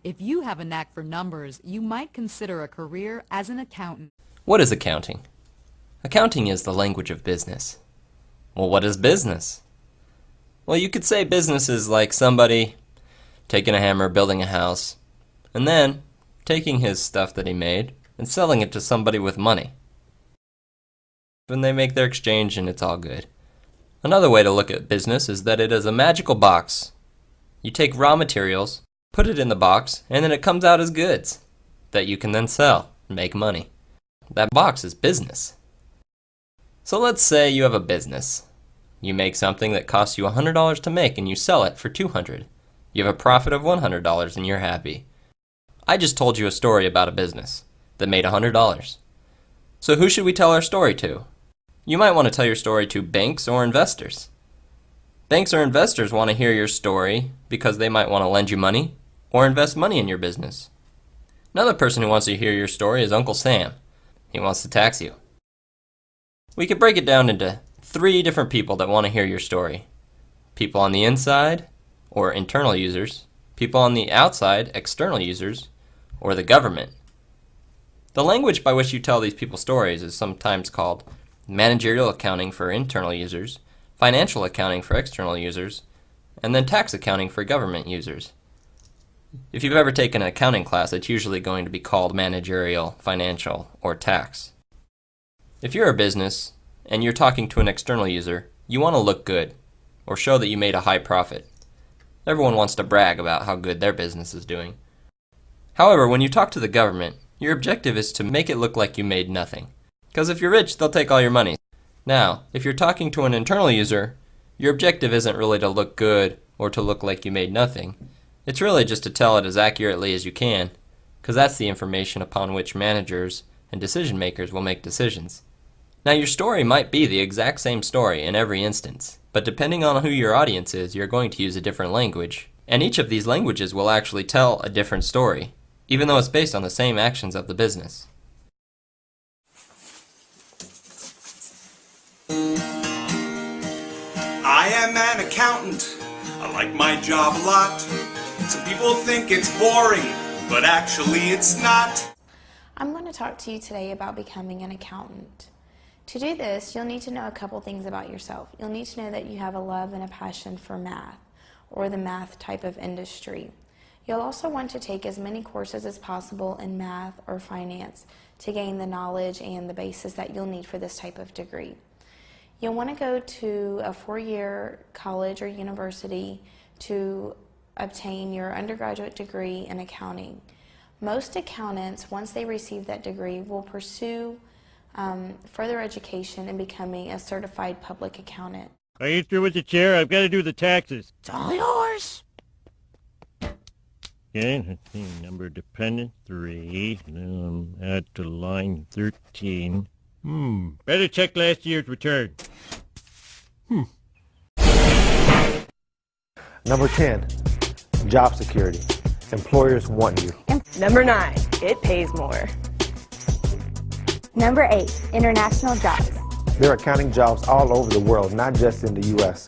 If you have a knack for numbers, you might consider a career as an accountant. What is accounting? Accounting is the language of business. Well, what is business? Well, you could say business is like somebody taking a hammer, building a house, and then taking his stuff that he made and selling it to somebody with money. When they make their exchange and it's all good. Another way to look at business is that it is a magical box. You take raw materials, put it in the box, and then it comes out as goods that you can then sell and make money. That box is business. So let's say you have a business. You make something that costs you $100 to make and you sell it for $200. You have a profit of $100 and you're happy. I just told you a story about a business that made $100. So who should we tell our story to? You might want to tell your story to banks or investors. Banks or investors want to hear your story because they might want to lend you money or invest money in your business. Another person who wants to hear your story is Uncle Sam. He wants to tax you. We could break it down into 3 different people that want to hear your story. People on the inside, or internal users. People on the outside, external users, or the government. The language by which you tell these people stories is sometimes called managerial accounting for internal users, financial accounting for external users, and then tax accounting for government users. If you've ever taken an accounting class, it's usually going to be called managerial, financial, or tax. If you're a business and you're talking to an external user, you want to look good or show that you made a high profit. Everyone wants to brag about how good their business is doing. However, when you talk to the government, your objective is to make it look like you made nothing. Because if you're rich, they'll take all your money. Now, if you're talking to an internal user, your objective isn't really to look good or to look like you made nothing. It's really just to tell it as accurately as you can, because that's the information upon which managers and decision makers will make decisions. Now, your story might be the exact same story in every instance, but depending on who your audience is, you're going to use a different language. And each of these languages will actually tell a different story, even though it's based on the same actions of the business. I am an accountant. I like my job a lot. Some people think it's boring, but actually it's not. I'm going to talk to you today about becoming an accountant. To do this, you'll need to know a couple things about yourself. You'll need to know that you have a love and a passion for math, or the math type of industry. You'll also want to take as many courses as possible in math or finance to gain the knowledge and the basis that you'll need for this type of degree. You'll want to go to a 4-year college or university to obtain your undergraduate degree in accounting. Most accountants, once they receive that degree, will pursue further education in becoming a certified public accountant. Are you through with the chair? I've got to do the taxes. It's all yours. Okay, let's see, number dependent, 3. Now I'm at to line 13. Better check last year's return. Number 10, job security. Employers want you. Number 9, it pays more. Number 8, international jobs. There are accounting jobs all over the world, not just in the U.S.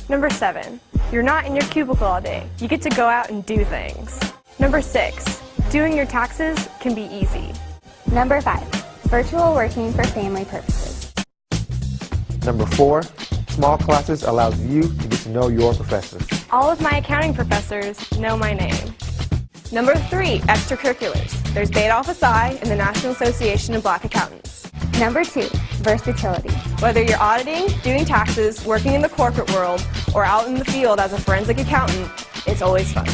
Number 7, you're not in your cubicle all day. You get to go out and do things. Number 6, doing your taxes can be easy. Number 5, virtual working for family purposes. Number 4, small classes allows you to get to know your professors. All of my accounting professors know my name. Number 3, extracurriculars. There's Beta Alpha Psi and the National Association of Black Accountants. Number 2, versatility. Whether you're auditing, doing taxes, working in the corporate world, or out in the field as a forensic accountant, it's always fun.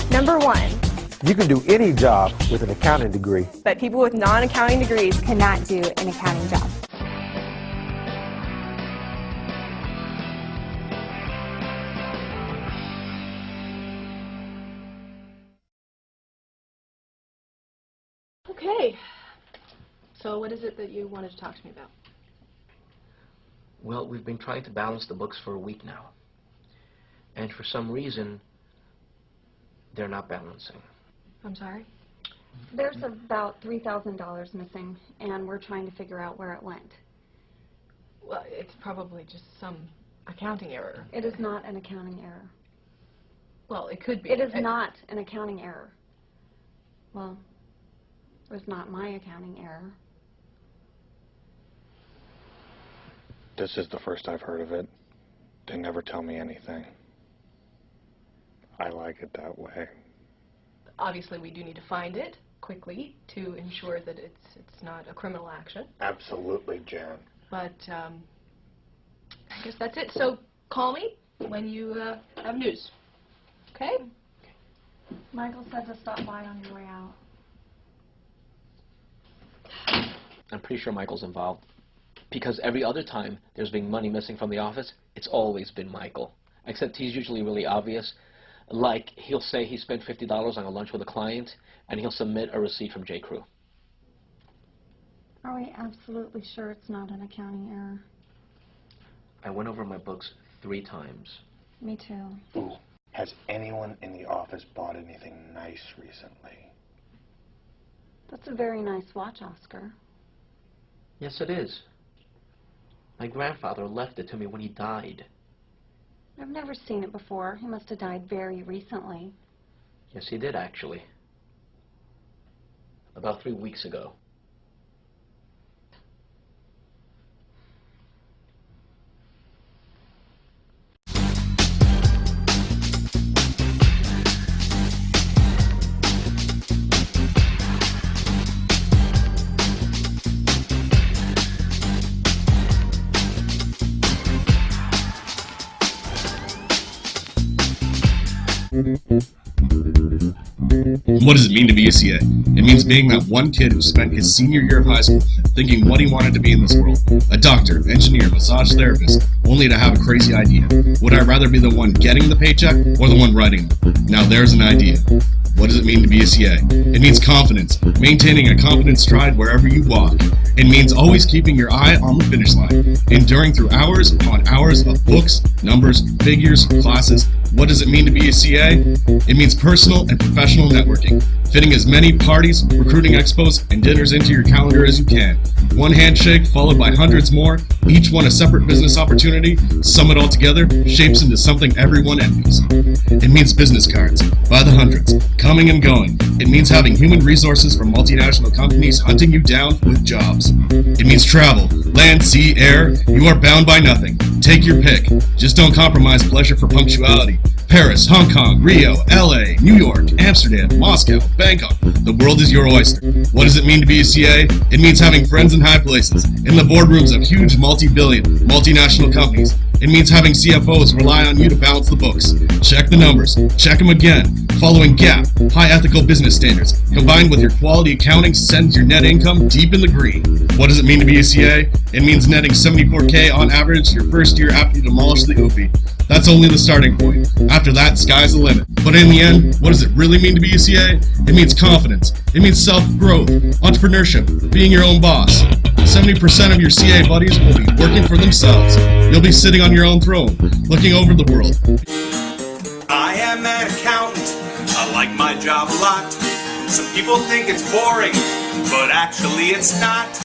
Number 1, You can do any job with an accounting degree. but people with non-accounting degrees Cannot do an accounting job. Okay, so what is it that you wanted to talk to me about? Well, we've been trying to balance the books for a week now. And for some reason, they're not balancing. I'm sorry? There's about $3,000 missing, and we're trying to figure out where it went. Well, it's probably just some accounting error. It is not an accounting error. Well, it could be. It is not an accounting error. Well, it was not my accounting error. This is the first I've heard of it. They never tell me anything. I like it that way. Obviously, we do need to find it quickly to ensure that it's not a criminal action. Absolutely, Jan. But I guess that's it. So call me when you have news. Okay? Michael said to stop by on your way out. I'm pretty sure Michael's involved. Because every other time there's been money missing from the office, it's always been Michael. Except he's usually really obvious. Like, he'll say he spent $50 on a lunch with a client, and he'll submit a receipt from J. Crew. Are we absolutely sure it's not an accounting error? I went over my books 3 times. Me too. Ooh, has anyone in the office bought anything nice recently? That's a very nice watch, Oscar. Yes, it is. My grandfather left it to me when he died. I've never seen it before. He must have died very recently. Yes, he did, actually. About 3 weeks ago. What does it mean to be a CA? It means being that one kid who spent his senior year of high school thinking what he wanted to be in this world. A doctor, engineer, massage therapist, only to have a crazy idea. Would I rather be the one getting the paycheck or the one writing them? Now there's an idea. What does it mean to be a CA? It means confidence, maintaining a confident stride wherever you walk. It means always keeping your eye on the finish line, enduring through hours upon hours of books, numbers, figures, classes. What does it mean to be a CA? It means personal and professional networking, fitting as many parties, recruiting expos, and dinners into your calendar as you can. One handshake followed by hundreds more, each one a separate business opportunity. Sum it all together, shapes into something everyone envies. It means business cards, by the hundreds, coming and going. It means having human resources from multinational companies hunting you down with jobs. It means travel, land, sea, air. You are bound by nothing. Take your pick. Just don't compromise pleasure for punctuality. Paris, Hong Kong, Rio, LA, New York, Amsterdam, Moscow, Bangkok. The world is your oyster. What does it mean to be a CA? It means having friends in high places, in the boardrooms of huge multi-billion, multinational companies. It means having CFOs rely on you to balance the books. Check the numbers. Check them again. Following GAAP, high ethical business standards, combined with your quality accounting sends your net income deep in the green. What does it mean to be a CA? It means netting $74K on average your first year after you demolish the UPI. That's only the starting point. After that, sky's the limit. But in the end, what does it really mean to be a CA? It means confidence. It means self-growth, entrepreneurship, being your own boss. 70% of your CA buddies will be working for themselves. You'll be sitting on your own throne, looking over the world. I am an accountant. I like my job a lot. Some people think it's boring, but actually it's not.